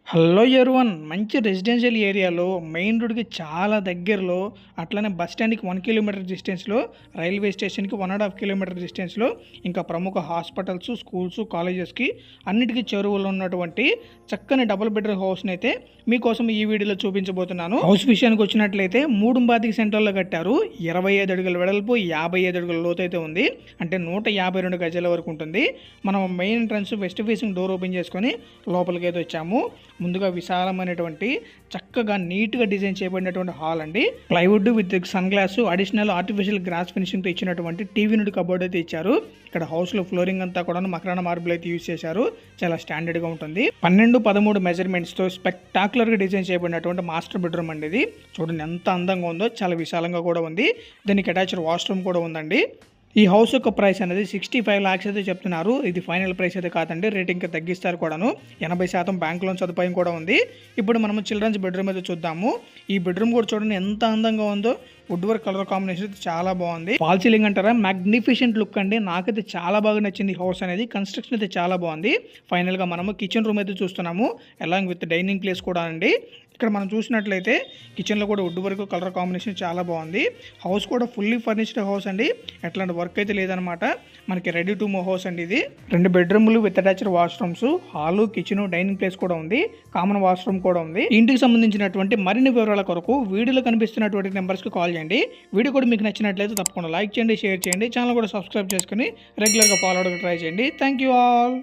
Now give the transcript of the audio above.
Hello everyone. మంచి residential ఏరియాలో main రోడ్‌కి చాలా దగ్గరలో, అట్లనే బస్ స్టాండ్‌కి 1 కిలోమీటర్ డిస్టెన్స్‌లో, రైల్వే స్టేషన్‌కి 1½ కిలోమీటర్ డిస్టెన్స్‌లో, ఇంకా ప్రముఖ హాస్పిటల్స్, స్కూల్స్, కాలేజెస్‌కి అన్నిటికి చేరువలో ఉన్నటువంటి చక్కని డబుల్ బెడ్‌రూమ్ హౌస్‌నైతే మీకోసం ఈ వీడియోలో చూపించబోతున్నాను. హౌస్ విషయానికి వచ్చినట్లయితే 3 సెంటర్‌లో కట్టారు. 25 అడుగుల వెడల్పు, 55 అడుగుల లోతైతే ఉంది. అంటే 152 గజాల వరకు ఉంటుంది. మనం main entrance west facing door open చేసుకొని లోపలికైతే వచ్చాము. ముందుగా విశాలమైనటువంటి చక్కగా నీట్గా డిజైన్ చేయబడినటువంటి హాల్ అండి. Plywood with sun glass, additional artificial grass ఫినిషింగ్తో ఇచ్చినటువంటి టీవీ నుండి కబోర్డ్ అయితే ఇచ్చారు. ఇక్కడ హౌస్లో ఫ్లోరింగ్ అంతా కూడా మకరాన మార్బుల్ అయితే యూజ్ చేశారు. చాలా స్టాండర్డ్గా ఉంటుంది. 12-13 మెజర్మెంట్స్తో స్పెక్టాక్యులర్గా డిజైన్ చేయబడినటువంటి మాస్టర్ బెడ్రూమ్ అండి ఇది. చూడండి ఎంత అందంగా ఉందో, చాలా విశాలంగా కూడా ఉంది. దీనికి అటాచ్డ్ వాష్రూమ్ కూడా ఉందండి. ఈ హౌస్ యొక్క ప్రైస్ అనేది 65 lakhs అయితే చెప్తున్నారు. ఇది ఫైనల్ ప్రైస్ అయితే కాదండి, రేట్ ఇంకా తగ్గిస్తారు కూడాను. 80% బ్యాంక్ లోన్ సదుపాయం కూడా ఉంది. ఇప్పుడు మనం చిల్డ్రన్స్ బెడ్రూమ్ అయితే చూద్దాము. ఈ బెడ్రూమ్ కూడా చూడండి ఎంత అందంగా ఉందో. వుడ్ వర్క్ కలర్ కాంబినేషన్ అయితే చాలా బాగుంది. ఫాల్ సీలింగ్ అంటారా, మ్యాగ్నిఫిషెంట్ లుక్ అండి. నాకైతే చాలా బాగా నచ్చింది హౌస్ అనేది. కన్స్ట్రక్షన్ అయితే చాలా బాగుంది. ఫైనల్గా మనము కిచెన్ రూమ్ అయితే చూస్తున్నాము, అలాంగ్ విత్ డైనింగ్ ప్లేస్ కూడా అండి. ఇక్కడ మనం చూసినట్లయితే కిచెన్లో కూడా వుడ్ వర్క్ కలర్ కాంబినేషన్ చాలా బాగుంది. హౌస్ కూడా ఫుల్లీ ఫర్నిష్డ్ హౌస్ అండి. ఎట్లాంటి వర్క్ అయితే లేదనమాట. మనకి రెడీ టు మూవ్ హౌస్ అండి ఇది. 2 బెడ్రూమ్లు with attached washrooms, hall, kitchen, dining place కూడా ఉంది. కామన్ వాష్రూమ్ కూడా ఉంది. ఇంటికి సంబంధించినటువంటి మరిన్ని వివరాల కొరకు వీడియోలో కనిపిస్తున్నటువంటి నెంబర్స్కి కాల్ చేయండి. వీడియో కూడా మీకు నచ్చినట్లయితే తప్పకుండా లైక్ చేయండి, షేర్ చేయండి. ఛానల్ కూడా సబ్స్క్రైబ్ చేసుకుని రెగ్యులర్గా ఫాలో అవడానికి ట్రై చేయండి. Thank you all.